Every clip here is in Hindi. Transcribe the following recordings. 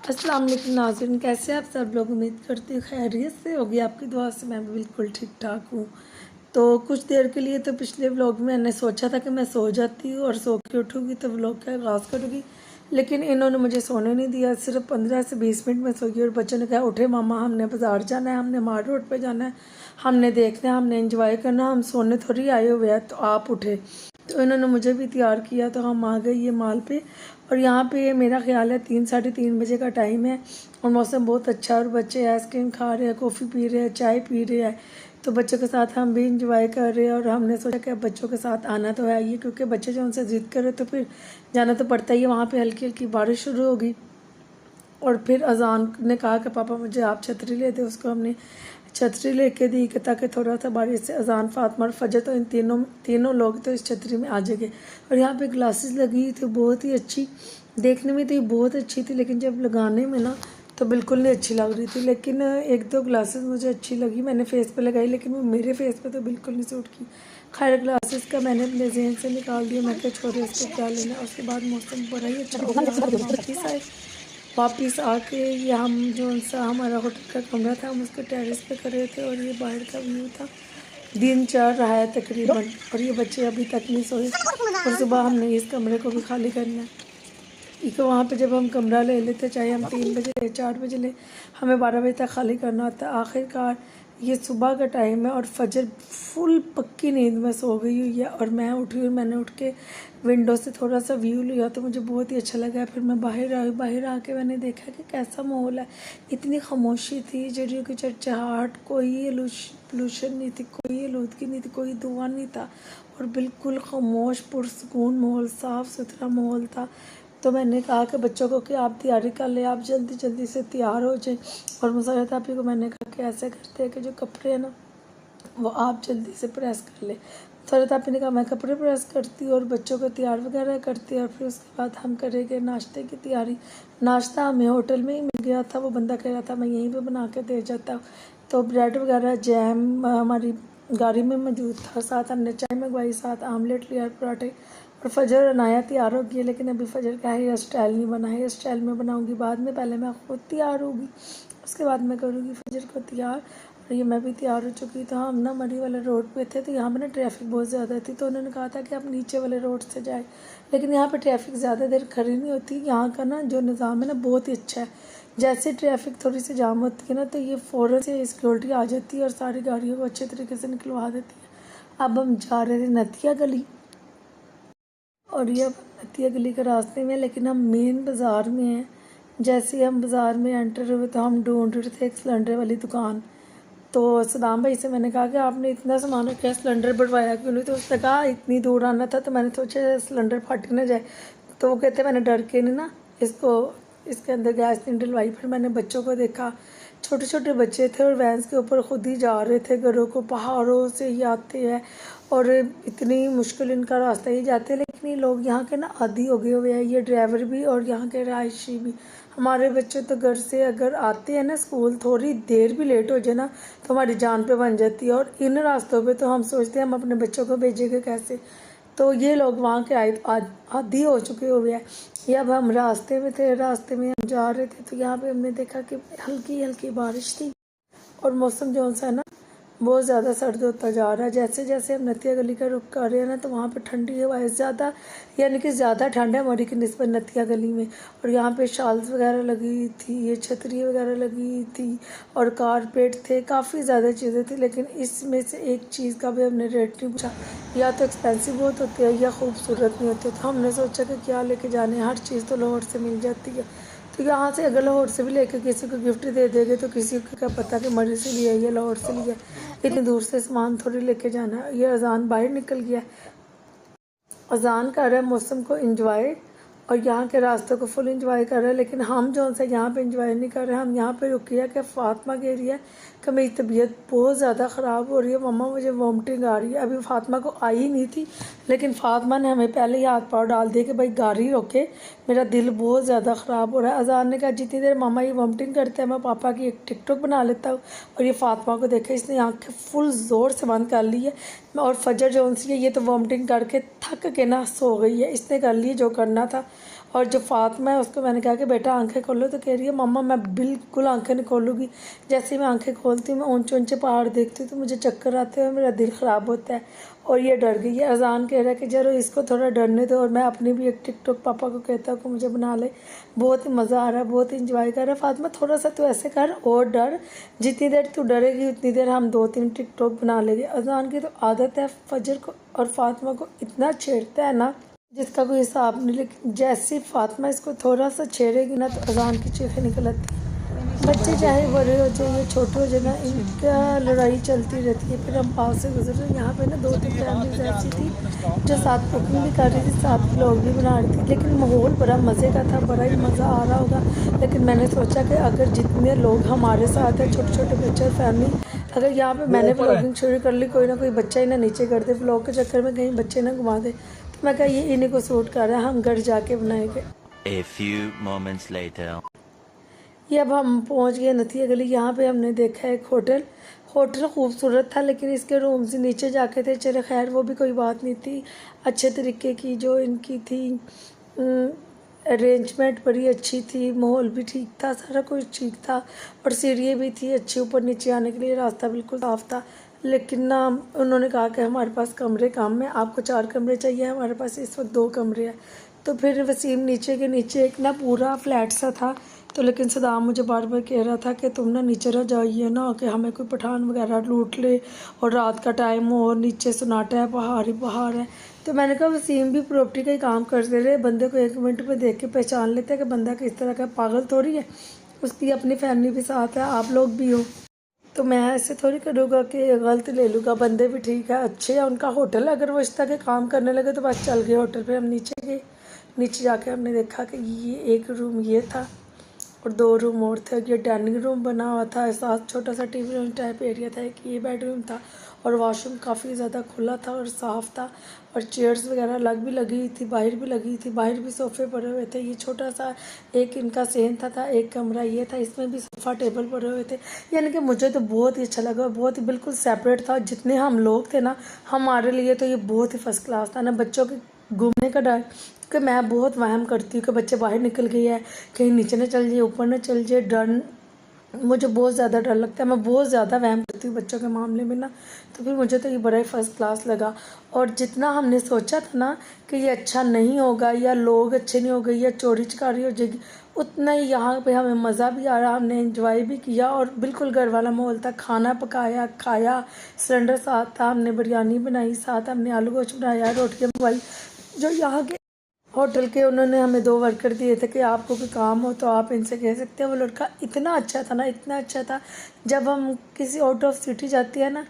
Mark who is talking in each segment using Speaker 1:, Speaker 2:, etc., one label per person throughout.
Speaker 1: अस्सलाम वालेकुम नाज़रीन, कैसे आप सब लोग। उम्मीद करती हूँ खैरियत से होगी। आपकी दुआ से मैं बिल्कुल ठीक ठाक हूँ। तो कुछ देर के लिए तो पिछले व्लॉग में मैंने सोचा था कि मैं सो जाती हूँ और सो के उठूँगी तो व्लॉग का आगाज़ करूँगी, लेकिन इन्होंने मुझे सोने नहीं दिया। सिर्फ 15 से 20 मिनट में सोगी और बच्चों ने कहा उठे मामा, हमने बाज़ार जाना है, हमने मार रोड पर जाना है, हमने देखना है, हमने इंजॉय करना, हम सोने थोड़ी आए हुए हैं, तो आप उठे। तो इन्होंने मुझे भी तैयार किया तो हम आ गए ये माल पे। और यहाँ पे मेरा ख्याल है 3 साढ़े 3 बजे का टाइम है और मौसम बहुत अच्छा है और बच्चे आइसक्रीम खा रहे हैं, कॉफ़ी पी रहे हैं, चाय पी रहे हैं। तो बच्चों के साथ हम भी इंजॉय कर रहे हैं और हमने सोचा कि अब बच्चों के साथ आना तो है ही, क्योंकि बच्चे जो उनसे ज़िद करे तो फिर जाना तो पड़ता ही है। वहाँ पे हल्की हल्की बारिश शुरू होगी और फिर अजान ने कहा कि पापा मुझे आप छतरी ले दे। उसको हमने छतरी लेके दी कि ताकि थोड़ा सा बारिश से अजान, फातिमा और फजर, तो इन तीनों लोग तो इस छतरी में आ जाएंगे। और यहाँ पे ग्लासेस लगी थी बहुत ही अच्छी, देखने में तो ये बहुत अच्छी थी, लेकिन जब लगाने में ना तो बिल्कुल नहीं अच्छी लग रही थी। लेकिन एक दो ग्लासेस मुझे अच्छी लगी, मैंने फेस पे लगाई, लेकिन वो मेरे फेस पे तो बिल्कुल नहीं सूट की। खैर ग्लासेस का मैंने अपने जहन से निकाल दिया, मैं क्या छोड़े उसको क्या लेना। उसके बाद मौसम बड़ा ही अच्छा हो गया, हम वापस आए। वापस आके ये हम जो सा हमारा होटल का कमरा था हम उसके टेरेस पे कर रहे थे और ये बाहर का व्यू था। दिन चढ़ रहा है तकरीबन और ये बच्चे अभी तक नहीं सोए और सुबह हमने इस कमरे को भी खाली करना है। एक वहाँ पे जब हम कमरा ले लेते, चाहे हम 3 बजे ले 4 बजे ले, हमें 12 बजे तक खाली करना होता है। आखिरकार ये सुबह का टाइम है और फजर फुल पक्की नींद में सो गई हुई है और मैं उठी और मैंने उठ के विंडो से थोड़ा सा व्यू लिया तो मुझे बहुत ही अच्छा लगा। फिर मैं बाहर आई, बाहर आके मैंने देखा कि कैसा माहौल है। इतनी खामोशी थी, चिड़ियों की चहचहाट, कोई पोल्यूशन नहीं थी, कोई आलूदगी नहीं थी, कोई धुआं नहीं था और बिल्कुल खामोश पुरसकून माहौल, साफ़ सुथरा माहौल था। तो मैंने कहा कि बच्चों को कि आप तैयारी कर ले, आप जल्दी जल्दी से तैयार हो जाए। और मुसरत आपी को मैंने कहा कि ऐसे करते हैं कि जो कपड़े हैं ना वो आप जल्दी से प्रेस कर ले। मुसरत आपी ने कहा मैं कपड़े प्रेस करती और बच्चों को तैयार वगैरह करती और फिर उसके बाद हम करेंगे नाश्ते की तैयारी। नाश्ता हमें होटल में ही मिल गया था, वो बंदा कह रहा था मैं यहीं पर बना के दे जाता। तो ब्रेड वगैरह जैम हमारी गाड़ी में मौजूद था, साथ हमने चाय मंगवाई, साथ आमलेट लिया, पराठे। और फजर अनाया तैयार हो गई, लेकिन अभी फजर का हेयर स्टाइल नहीं बना। हेयर स्टाइल में बनाऊंगी बाद में, पहले मैं खुद तैयार होगी, उसके बाद मैं करूँगी फजर को तैयार। और ये मैं भी तैयार हो चुकी। तो हम ना मरी वाले रोड पे थे, तो यहाँ पर ना ट्रैफिक बहुत ज़्यादा थी, तो उन्होंने कहा था कि आप नीचे वाले रोड से जाए, लेकिन यहाँ पर ट्रैफिक ज़्यादा देर खड़ी नहीं होती। यहाँ का ना जो निज़ाम है ना बहुत ही अच्छा है। जैसे ट्रैफिक थोड़ी सी जाम होती है ना तो ये फ़ौरन से सिक्योरिटी आ जाती है और सारी गाड़ियों को अच्छे तरीके से निकलवा देती है। अब हम जा रहे थे नतिया गली और ये नतिया गली के रास्ते में, लेकिन हम मेन बाज़ार में हैं। जैसे ही हम बाज़ार में एंटर हुए तो हम ढूंढ रहे थे एक सिलेंडर वाली दुकान। तो सदाम भाई से मैंने कहा कि आपने इतना सामान रखा है, सिलेंडर बढ़वाया क्यों नहीं। तो उसने कहा इतनी दूर आना था तो मैंने सोचा सिलेंडर फट ना जाए। तो वो कहते मैंने डर के नहीं ना इसको इसके अंदर गैस नहीं डलवाई। फिर मैंने बच्चों को देखा, छोटे छोटे बच्चे थे और वैन्स के ऊपर खुद ही जा रहे थे घरों को, पहाड़ों से ही आते हैं और इतनी मुश्किल इनका रास्ता ही जाते हैं। लेकिन ये लोग यहाँ के ना आदी हो गए हुए हैं, ये ड्राइवर भी और यहाँ के रहायशी भी। हमारे बच्चे तो घर से अगर आते हैं ना स्कूल, थोड़ी देर भी लेट हो जाए ना तो हमारी जान पे बन जाती है। और इन रास्तों पे तो हम सोचते हैं हम अपने बच्चों को भेजेंगे कैसे। तो ये लोग वहाँ के आदी हो चुके हुए हैं। ये अब हम रास्ते में थे, रास्ते में हम जा रहे थे तो यहाँ पे हमने देखा कि हल्की हल्की बारिश थी और मौसम जो सा है ना बहुत ज़्यादा सर्द होता जा रहा है। जैसे जैसे हम नतिया गली का रुख कर रहे हैं ना तो वहाँ पे ठंडी हवाएं ज़्यादा, यानी कि ज़्यादा ठंड है हमारी की निस्बत नतिया गली में। और यहाँ पे शॉल्स वगैरह लगी थी, ये छतरी वगैरह लगी थी और कारपेट थे, काफ़ी ज़्यादा चीज़ें थी। लेकिन इसमें से एक चीज़ का भी हमने रेट नहीं पूछा, या तो एक्सपेंसिव बहुत होती है या खूबसूरत नहीं होती। तो हमने सोचा कि क्या लेके जाने, हर चीज़ तो लाहौर से मिल जाती है। तो यहाँ से अगर लाहौर से भी लेके किसी को गिफ्ट दे देंगे तो किसी को क्या पता कि मरी से लिया या लाहौर से लिया। इतनी दूर से सामान थोड़ी लेके जाना है। ये अजान बाहर निकल गया, अजान कर रहा है मौसम को इंजॉय और यहाँ के रास्तों को फुल इंजॉय कर रहे हैं। लेकिन हम जो सा यहाँ पे इंजॉय नहीं कर रहे हैं, हम यहाँ पे रुके हैं कि फातिमा कह रही है कि मेरी तबीयत बहुत ज़्यादा ख़राब हो रही है, मम्मा मुझे वॉमिटिंग आ रही है। अभी फातिमा को आई ही नहीं थी, लेकिन फातिमा ने हमें पहले ही हाथ पाँव डाल दिए कि भाई गाड़ी रोके, मेरा दिल बहुत ज़्यादा ख़राब हो रहा है। अजान ने कहा जितनी देर मामा ये वॉमिटिंग करते हैं मैं पापा की एक टिकटॉक बना लेता हूँ। और ये फातिमा को देखा, इसने आँखें फुल ज़ोर से बंद कर ली है। और फजर जो सी है ये तो वॉमिटिंग करके थक के ना सो गई है, इसने कर ली जो करना था। और जो फातिमा है उसको मैंने कहा कि बेटा आंखें खोलो, तो कह रही है मम्मा मैं बिल्कुल आंखें नहीं खोलूँगी। जैसे ही मैं आंखें खोलती हूँ मैं ऊंचे ऊंचे पहाड़ देखती हूँ तो मुझे चक्कर आते हैं, मेरा दिल ख़राब होता है। और ये डर गई है। अजान कह रहा है कि चलो इसको थोड़ा डरने दो, और मैं अपनी भी एक टिकटॉक पापा को कहता हूँ कि मुझे बना ले। बहुत ही मज़ा आ रहा है, बहुत इंजॉय कर रहा है। फातिमा थोड़ा सा तो ऐसे कर और डर, जितनी देर तू डरेगी उतनी देर हम 2-3 टिकटॉक बना लेंगे। अजान की तो आदत है फजर को, और फातिमा को इतना छेड़ता है ना जिसका कोई हिसाब नहीं। लेकिन जैसे फातिमा इसको थोड़ा सा छेड़ेगी ना तो अजान की चीखें निकल आती हैं। बच्चे चाहे बड़े हो जाए या छोटे हो जाए ना, इनका लड़ाई चलती रहती है। फिर हम पास से गुजर रहे, यहाँ पे ना 2-3 फैमिलीज ऐसी थी जो साथ कुकिंग भी कर रही थी, साथ लोग भी बना रही थी। लेकिन माहौल बड़ा मज़े का था, बड़ा ही मज़ा आ रहा होगा। लेकिन मैंने सोचा कि अगर जितने लोग हमारे साथ हैं, छोटे छोटे बच्चे और फैमिली, अगर यहाँ पे मैंने व्लॉगिंग शुरू कर ली, कोई ना कोई बच्चा ही ना नीचे कर दे व्लॉग के चक्कर में, कहीं बच्चे ना घुमा दे, तो मैं कहा ये इन्हीं को सूट कर रहा है, हम घर जाके बनाएंगे।
Speaker 2: A few moments later.
Speaker 1: ये अब हम पहुंच गए नथिया गली। यहाँ पे हमने देखा एक होटल। होटल खूबसूरत था लेकिन इसके रूम्स नीचे जाके थे। चले खैर वो भी कोई बात नहीं थी। अच्छे तरीके की जो इनकी थी अरेंजमेंट बड़ी अच्छी थी, माहौल भी ठीक था, सारा कुछ ठीक था। और सीढ़ियाँ भी थी अच्छी, ऊपर नीचे आने के लिए रास्ता बिल्कुल साफ़ था। लेकिन ना उन्होंने कहा कि हमारे पास कमरे कम है, आपको 4 कमरे चाहिए, हमारे पास इस वक्त 2 कमरे हैं। तो फिर वसीम नीचे के नीचे एक ना पूरा फ्लैट सा था। तो लेकिन सदाम मुझे बार बार कह रहा था कि तुम ना नीचे रह जाइए ना, कि हमें कोई पठान वगैरह लूट ले और रात का टाइम हो और नीचे सन्नाटा है, पहाड़ ही पहाड़ है। तो मैंने कहा वसीम भी प्रॉपर्टी का ही काम करते रहे, बंदे को 1 मिनट में देख के पहचान लेते हैं कि बंदा किस तरह का, पागल थोड़ी है, उसकी अपनी फैमिली भी साथ है, आप लोग भी हो। तो मैं ऐसे थोड़ी करूँगा कि गलत ले लूँगा। बंदे भी ठीक है, अच्छे हैं, उनका होटल, अगर वो इस तरह के काम करने लगे तो बस चल गए होटल पे। हम नीचे गए, नीचे जाके हमने देखा कि ये एक रूम ये था और 2 रूम और थे। ये डाइनिंग रूम बना हुआ था, साथ छोटा सा टीवी रूम टाइप एरिया था। एक ये बेडरूम था और वॉशरूम काफ़ी ज़्यादा खुला था और साफ़ था। और चेयर्स वगैरह अलग भी लगी हुई थी, बाहर भी लगी थी, बाहर भी सोफ़े पड़े हुए थे। ये छोटा सा एक इनका सेन था एक कमरा ये था, इसमें भी सोफ़ा टेबल पड़े हुए थे। यानी कि मुझे तो बहुत ही अच्छा लगा, बहुत ही बिल्कुल सेपरेट था। जितने हम लोग थे ना, हमारे लिए तो ये बहुत ही फर्स्ट क्लास था ना। बच्चों के घूमने का डर, कि मैं बहुत वहम करती हूँ कि बच्चे बाहर निकल गए हैं, कहीं नीचे न चल जाए, ऊपर न चल जाए, डर, मुझे बहुत ज़्यादा डर लगता है। मैं बहुत ज़्यादा वहम करती हूँ बच्चों के मामले में ना। तो फिर मुझे तो ये बड़ा ही फर्स्ट क्लास लगा। और जितना हमने सोचा था ना कि ये अच्छा नहीं होगा या लोग अच्छे नहीं हो गए या चोरी चकारी हो जाएगी, उतना ही यहाँ पे हमें मज़ा भी आ रहा, हमने एंजॉय भी किया और बिल्कुल घर वाला माहौल था। खाना पकाया, खाया, सिलेंडर साथ था, हमने बिरयानी बनाई, साथ हमने आलू गोश्त बनाया, रोटियाँ बनवाई। जो यहाँ के होटल के उन्होंने हमें 2 वर्कर दिए थे कि आपको भी काम हो तो आप इनसे कह सकते हैं। वो लड़का इतना अच्छा था ना, इतना अच्छा था। जब हम किसी आउट ऑफ सिटी जाती है ना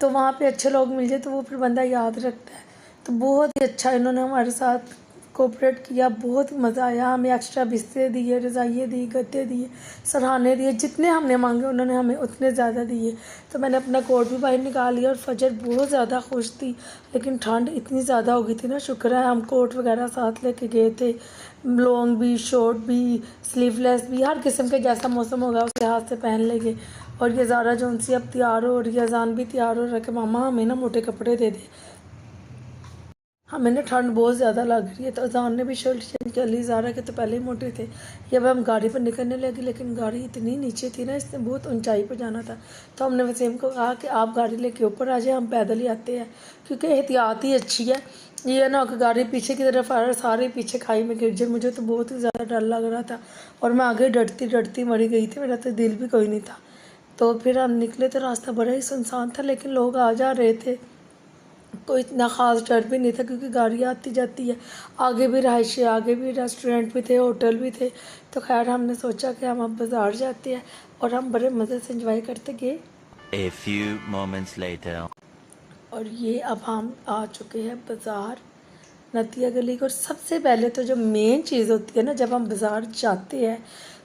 Speaker 1: तो वहाँ पे अच्छे लोग मिल जाए तो वो फिर बंदा याद रखता है। तो बहुत ही अच्छा इन्होंने हमारे साथ कोऑपरेट किया, बहुत मज़ा आया। हमें एक्स्ट्रा बिस्तर दिए, रज़ाइयाँ दी, गद्दे दिए, सरहाने दिए, जितने हमने मांगे उन्होंने हमें उतने ज़्यादा दिए। तो मैंने अपना कोट भी बाहर निकाल लिया और फजर बहुत ज़्यादा खुश थी। लेकिन ठंड इतनी ज़्यादा हो गई थी ना, शुक्र है हम कोट वगैरह साथ लेके गए थे, लॉन्ग भी, शॉर्ट भी, स्लीवलेस भी, हर किस्म के जैसा मौसम होगा उसके हाथ से पहन लेंगे। और ये ज़ारा जोन सी अब तैयार हो रही है, अजान भी तैयार हो रहा है कि मामा हमें ना मोटे कपड़े दे दे, हमें ना ठंड बहुत ज़्यादा लग रही है। तो अजान ने भी शर्ट चेंज कर ली, ज़ारा के तो पहले ही मोटे थे। ये अब हम गाड़ी पर निकलने लगे, लेकिन गाड़ी इतनी नीचे थी ना, इसने बहुत ऊंचाई पर जाना था। तो हमने वसीम को कहा कि आप गाड़ी लेके ऊपर आ जाए, हम पैदल ही आते हैं, क्योंकि एहतियात ही अच्छी है। ये ना कि गाड़ी पीछे की तरफ आ रहा, सारे पीछे खाई में गिर जाए। मुझे तो बहुत ही ज़्यादा डर लग रहा था और मैं आगे डरती डरती मरी गई थी, मेरा तो दिल भी कोई नहीं था। तो फिर हम निकले तो रास्ता बड़ा ही सुनसान था, लेकिन लोग आ जा रहे थे, कोई इतना ख़ास डर भी नहीं था क्योंकि गाड़ियाँ आती जाती है। आगे भी रहायशी, आगे भी रेस्टोरेंट भी थे, होटल भी थे। तो खैर हमने सोचा कि हम अब बाज़ार जाते हैं और हम बड़े मज़े से एंजॉय करते गए।
Speaker 2: A few moments later.
Speaker 1: और ये अब हम आ चुके हैं बाज़ार, नतिया गली को। और सबसे पहले तो जो मेन चीज़ होती है ना, जब हम बाज़ार जाते हैं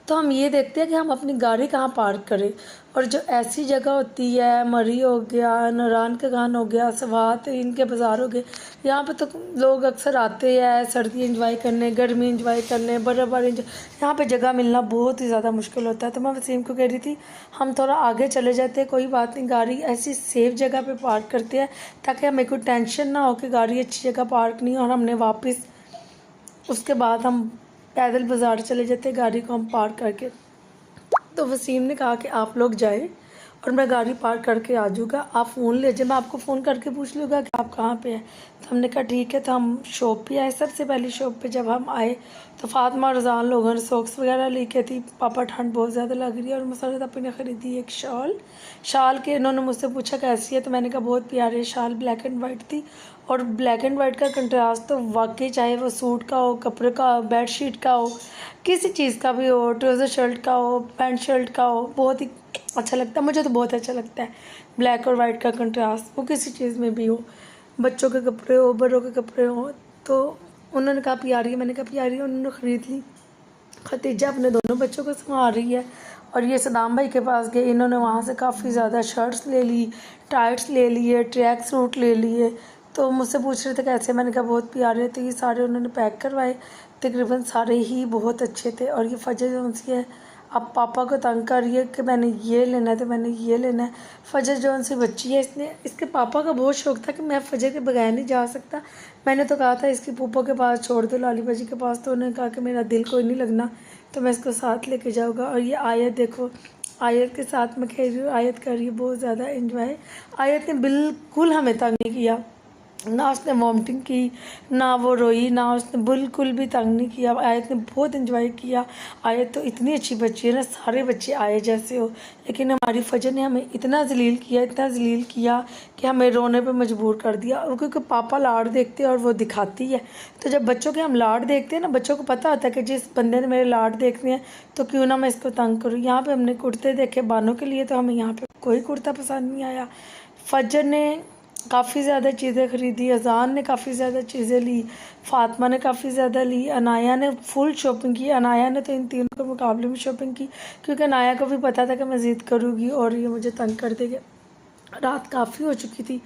Speaker 1: तो हम ये देखते हैं कि हम अपनी गाड़ी कहाँ पार्क करें। और जो ऐसी जगह होती है, मरी हो गया, नारायण का गान हो गया, सवात, इनके बाज़ार हो गए, यहाँ पे तो लोग अक्सर आते हैं सर्दी एंजॉय करने, गर्मी एंजॉय करने, बर्फ़बारी एंजॉय। यहाँ पे जगह मिलना बहुत ही ज़्यादा मुश्किल होता है। तो मैं वसीम को कह रही थी हम थोड़ा आगे चले जाते हैं, कोई बात नहीं, गाड़ी ऐसी सेफ़ जगह पे पार्क करते हैं ताकि हमें कोई टेंशन ना हो कि गाड़ी अच्छी जगह पार्क नहीं हो और हमने वापस उसके बाद हम पैदल बाज़ार चले जाते गाड़ी को हम पार्क करके। तो वसीम ने कहा कि आप लोग जाए और मैं गाड़ी पार्क करके आ जाऊँगा, आप फ़ोन ले जाए, मैं आपको फ़ोन करके पूछ लूँगा कि आप कहाँ पे हैं। तो हमने कहा ठीक है। तो हम शॉप पे आए। सबसे पहली शॉप पे जब हम आए तो फातिमा और रज़ान लोगों ने सॉक्स वगैरह लेके थी। पापा ठंड बहुत ज़्यादा लग रही है और मसरत अपने ने ख़रीदी एक शाल के इन्होंने मुझसे पूछा कैसी है, तो मैंने कहा बहुत प्यारी है। शाल ब्लैक एंड वाइट थी और ब्लैक एंड वाइट का कंट्रास्ट तो वाकई, चाहे वो सूट का हो, कपड़े का हो, बेड शीट का हो, किसी चीज़ का भी हो, ट्राउज़र शर्ट का हो, पैंट शर्ट का हो, बहुत ही अच्छा लगता है। मुझे तो बहुत अच्छा लगता है ब्लैक और वाइट का कंट्रास्ट, वो किसी चीज़ में भी हो, बच्चों के कपड़े हो, बड़ों के कपड़े हो। तो उन्होंने कहा प्यारी है, मैंने कहा प्यारी है, उन्होंने ख़रीद ली। खतीजा अपने दोनों बच्चों को संभाल रही है और ये सदाम भाई के पास गए। इन्होंने वहाँ से काफ़ी ज़्यादा शर्ट्स ले ली, टाइट्स ले लिए, ट्रैक सूट ले लिए। तो मुझसे पूछ रहे थे कैसे, मैंने कहा बहुत प्यारे। तो ये सारे उन्होंने पैक करवाए, तकरीबन सारे ही बहुत अच्छे थे। और ये फजर जो सी है, अब पापा को तंग कर रही है कि मैंने ये लेना है, तो मैंने ये लेना है। फजर जौन सी बच्ची है, इसके पापा का बहुत शौक़ था कि मैं फजर के बगैर नहीं जा सकता। मैंने तो कहा था इसकी पप्पो के पास छोड़ दो, लाली बाजी के पास। तो उन्होंने कहा कि मेरा दिल कोई नहीं लगना, तो मैं इसको साथ लेके जाऊँगा। और ये आयत देखो, आयत के साथ मैं खेल रही हूँ, आयत कर रही है बहुत ज़्यादा एंजॉय। आयत ने बिल्कुल हमें तंग नहीं किया, ना उसने वॉमिटिंग की, ना वो रोई, ना उसने बिल्कुल भी तंग नहीं किया। आयत ने बहुत एंजॉय किया। आयत तो इतनी अच्छी बच्ची है ना, सारे बच्चे आए जैसे हो। लेकिन हमारी फजर ने हमें इतना जलील किया, इतना जलील किया कि हमें रोने पे मजबूर कर दिया। और क्योंकि पापा लाड देखते हैं और वो दिखाती है, तो जब बच्चों के हम लाड देखते हैं ना, बच्चों को पता होता है कि जिस बंदे ने मेरे लाड देखने हैं तो क्यों ना मैं इसको तंग करूँ। यहाँ पर हमने कुर्ते देखे बानों के लिए, तो हमें यहाँ पर कोई कुर्ता पसंद नहीं आया। फजर ने काफ़ी ज़्यादा चीज़ें ख़रीदी, अज़ान ने काफ़ी ज़्यादा चीज़ें ली, फ़ातिमा ने काफ़ी ज़्यादा ली, अनाया ने फुल शॉपिंग की। अनाया ने तो इन तीनों के मुकाबले में शॉपिंग की, क्योंकि अनाया को भी पता था कि मैं ज़िद करूँगी और ये मुझे तंग कर देगी। रात काफ़ी हो चुकी थी।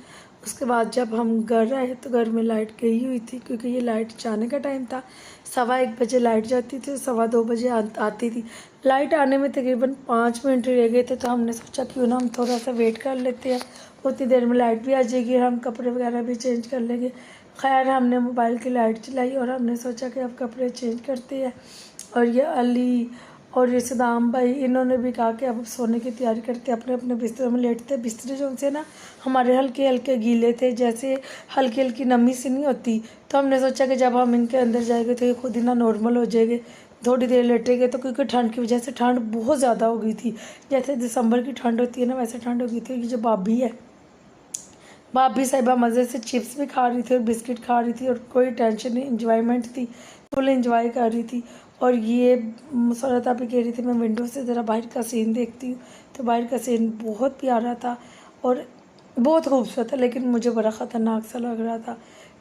Speaker 1: उसके बाद जब हम घर आए तो घर में लाइट गई हुई थी, क्योंकि ये लाइट जाने का टाइम था। 1:15 बजे लाइट जाती थी, 2:15 बजे आती थी। लाइट आने में तकरीबन 5 मिनट रह गए थे, तो हमने सोचा क्यों ना हम थोड़ा सा वेट कर लेते हैं, उतनी देर में लाइट भी आ जाएगी और हम कपड़े वगैरह भी चेंज कर लेंगे। खैर हमने मोबाइल की लाइट चलाई और हमने सोचा कि अब कपड़े चेंज करते हैं। और ये अली और ये सदाम भाई, इन्होंने भी कहा कि अब सोने की तैयारी करते, अपने अपने बिस्तरों में लेटते। बिस्तरे जो उनसे ना हमारे हल्के हल्के गीले थे, जैसे हल्की हल्की नमी सी नहीं होती। तो हमने सोचा कि जब हम इनके अंदर जाएंगे तो ये खुद ही ना नॉर्मल हो जाएंगे, थोड़ी देर लेटेंगे। तो क्योंकि ठंड की वजह से ठंड बहुत ज़्यादा हो गई थी, जैसे दिसंबर की ठंड होती है ना, वैसे ठंड हो गई थी। ये जो भाभी है, भाभी साहिबा मज़े से चिप्स भी खा रही थी और बिस्किट खा रही थी और कोई टेंशन नहीं, इंजॉयमेंट थी, फुल इंजॉय कर रही थी। और ये मुसरत भी कह रही थी मैं विंडो से ज़रा बाहर का सीन देखती हूँ, तो बाहर का सीन बहुत प्यारा था और बहुत खूबसूरत था, लेकिन मुझे बड़ा ख़तरनाक सा लग रहा था।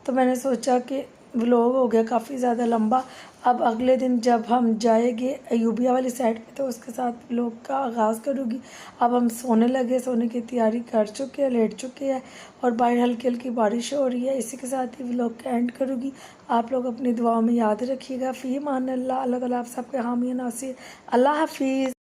Speaker 1: तो मैंने सोचा कि व्लॉग हो गया काफ़ी ज़्यादा लंबा। अब अगले दिन जब हम जाएंगे अयूबिया वाली साइड पे, तो उसके साथ व्लॉग का आगाज़ करूँगी। अब हम सोने लगे, सोने की तैयारी कर चुके हैं, लेट चुके हैं और बाहर हल्की हल्की बारिश हो रही है। इसी के साथ ही व्लॉग का एंड करूँगी। आप लोग अपनी दुआओं में याद रखिएगा। फ़ी अमान अल्लाह। अल्लाह ताला आप सबके हामी नासिर। अल्लाह हाफिज़।